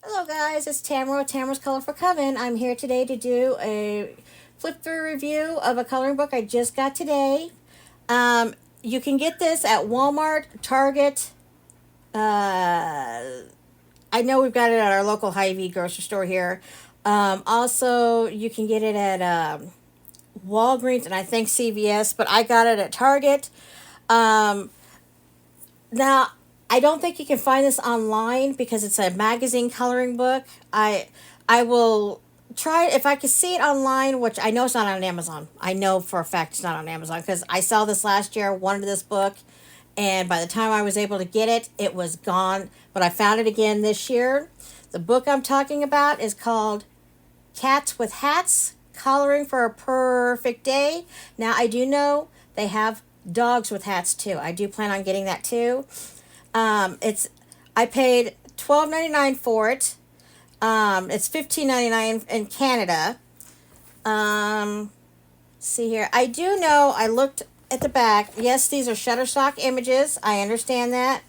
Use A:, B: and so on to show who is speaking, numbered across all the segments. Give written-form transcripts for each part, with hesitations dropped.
A: Hello guys, it's Tamara with Tamara's Colorful Coven. I'm here today to do a flip through review of a coloring book I just got today. You can get this at Walmart, Target. I know we've got it at our local Hy-Vee grocery store here. Also, you can get it at Walgreens and I think CVS, but I got it at Target. Um, Now, I don't think you can find this online because it's a magazine coloring book. I will try if I can see it online, which I know it's not on Amazon. I know for a fact it's not on Amazon because I saw this last year, wanted this book, and by the time I was able to get it, it was gone. But I found it again this year. The book I'm talking about is called Cats with Hats: Coloring for a Perfect Day. Now, I do know they have dogs with hats too. I do plan on getting that too. It's I paid $12.99 for it. It's $15.99 in Canada. See here. I do know. I looked at the back. Yes, these are Shutterstock images. I understand that,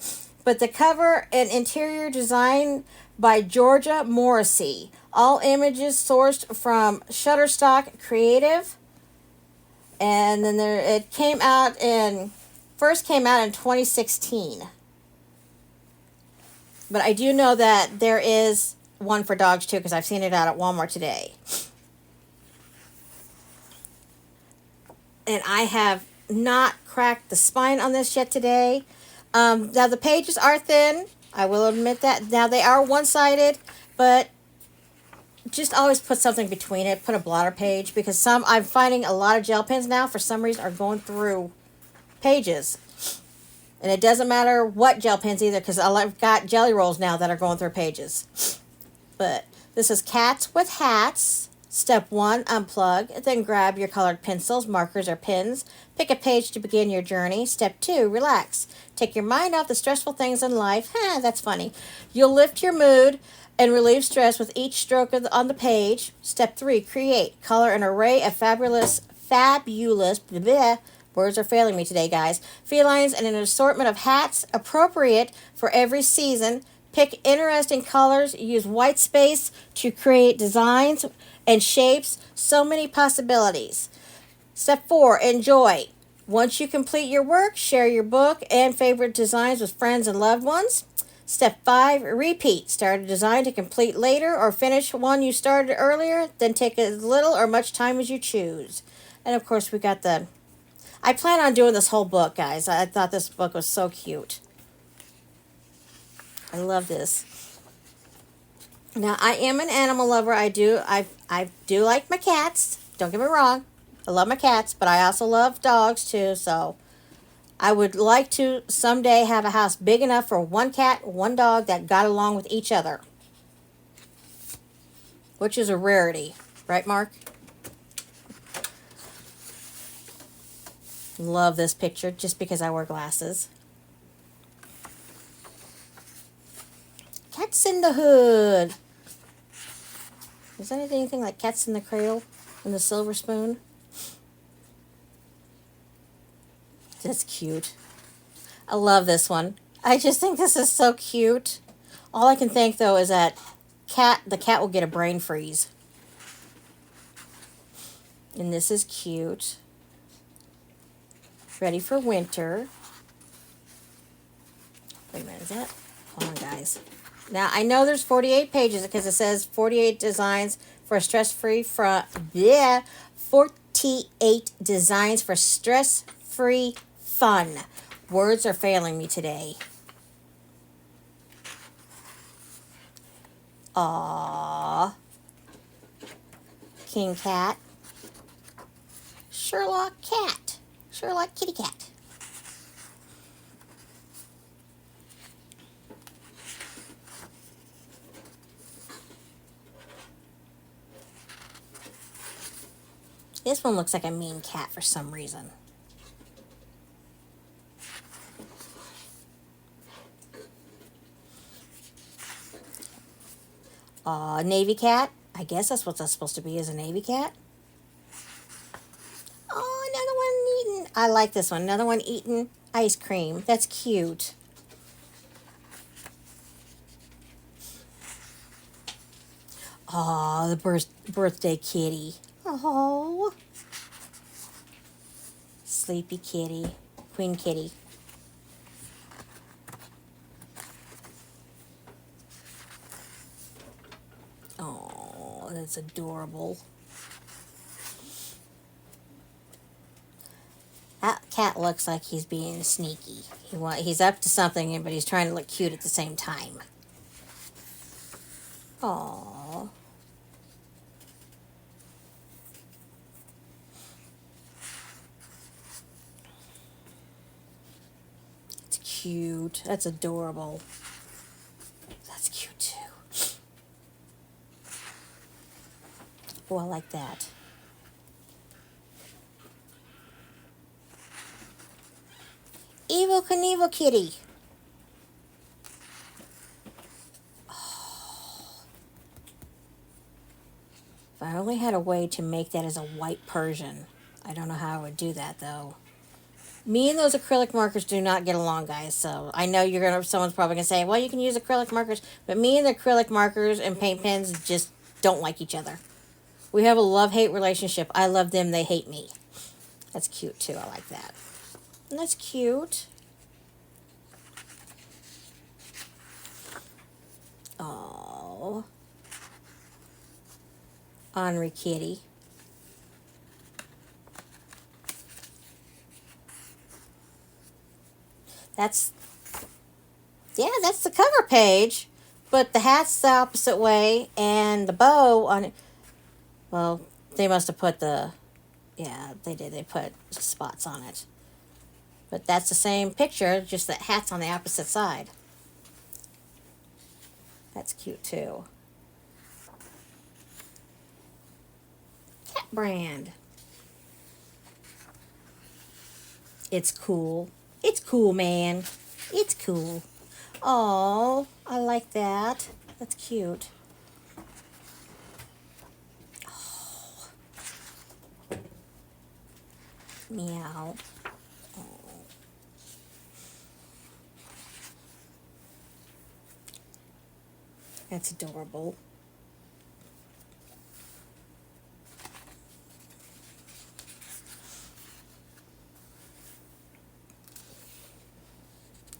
A: but the cover and interior design by Georgia Morrissey. All images sourced from Shutterstock Creative, and then it came out in first came out in 2016. But I do know that there is one for dogs too because I've seen it out at Walmart today. And I have not cracked the spine on this yet today. Now the pages are thin. I will admit that. Now they are one-sided, but just always put something between it. Put a blotter page because I'm finding a lot of gel pens now for some reason are going through pages. And it doesn't matter what gel pens either because I've got jelly rolls now that are going through pages. But this is Cats with Hats. Step 1, unplug. Then grab your colored pencils, markers, or pens. Pick a page to begin your journey. Step 2, relax. Take your mind off the stressful things in life. That's funny. You'll lift your mood and relieve stress with each stroke on the page. Step 3, create. Color an array of fabulous, bleh, words are failing me today, guys. Felines and an assortment of hats appropriate for every season. Pick interesting colors. Use white space to create designs and shapes. So many possibilities. Step 4, enjoy. Once you complete your work, share your book and favorite designs with friends and loved ones. Step 5, repeat. Start a design to complete later or finish one you started earlier. Then take as little or much time as you choose. And of course, we got I plan on doing this whole book, guys. I thought this book was so cute. I love this. Now, I am an animal lover. I do like my cats. Don't get me wrong. I love my cats, but I also love dogs too. So I would like to someday have a house big enough for one cat, one dog that got along with each other, which is a rarity, right, Mark? Love this picture just because I wear glasses. Cats in the Hood. Is that anything like Cats in the Cradle and the Silver Spoon? That's cute. I love this one. I just think this is so cute. All I can think though is that the cat will get a brain freeze. And this is cute. Ready for winter. Wait a minute, is that? Hold on, guys. Now, I know there's 48 pages because it says 48 designs for stress-free 48 designs for stress-free fun. Words are failing me today. Aww. King Cat. Sherlock Cat. Sherlock Kitty Cat. This one looks like a mean cat for some reason. Navy cat. I guess that's what that's supposed to be, is a navy cat. Oh, another one eating. I like this one. Another one eating ice cream. That's cute. Oh, the birthday kitty. Oh, sleepy kitty. Queen kitty. Oh, that's adorable. That cat looks like he's being sneaky. He's up to something, but he's trying to look cute at the same time. Oh, it's cute. That's adorable. That's cute too. Oh, I like that. Evil Knievel kitty. If I only had a way to make that as a white Persian. I don't know how I would do that though. Me and those acrylic markers do not get along, guys. So I know someone's probably gonna say, well, you can use acrylic markers, but me and the acrylic markers and paint pens just don't like each other. We have a love-hate relationship. I love them, they hate me. That's cute too. I like that. And that's cute. Oh, Henri kitty. That's that's the cover page, but the hat's the opposite way, and the bow on it. Well, they must have put they did. They put spots on it, but that's the same picture, just that hat's on the opposite side. That's cute too. Cat brand. It's cool. It's cool, man. It's cool. Oh, I like that. That's cute. Meow. That's adorable.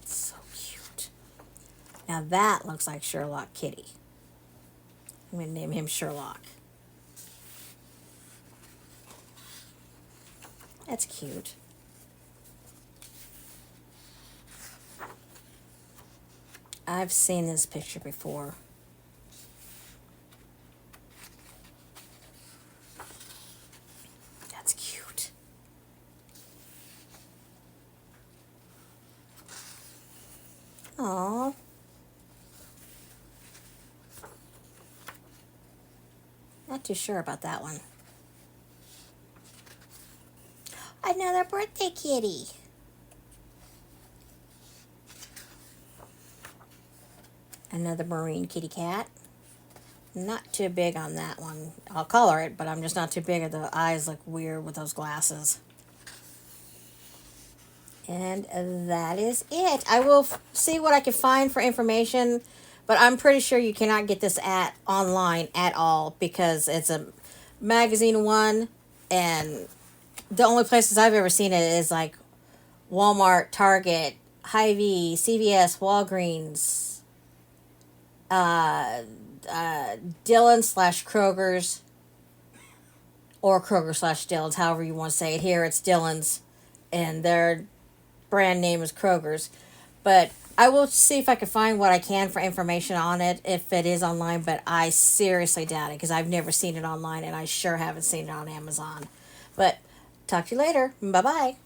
A: So cute. Now that looks like Sherlock Kitty. I'm going to name him Sherlock. That's cute. I've seen this picture before. That's cute. Aww. Not too sure about that one. Another birthday kitty. Another marine kitty cat. Not too big on that one. I'll color it, but I'm just not too big. The eyes look weird with those glasses. And that is it. I will see what I can find for information, but I'm pretty sure you cannot get this at online at all because it's a magazine one, and the only places I've ever seen it is like Walmart, Target, Hy-Vee, CVS, Walgreens, Dillon slash Kroger's, or Kroger slash Dillon's, however you want to say it. Here it's Dillon's, and their brand name is Kroger's. But I will see if I can find what I can for information on it if it is online, but I seriously doubt it because I've never seen it online and I sure haven't seen it on Amazon. But talk to you later. Bye bye.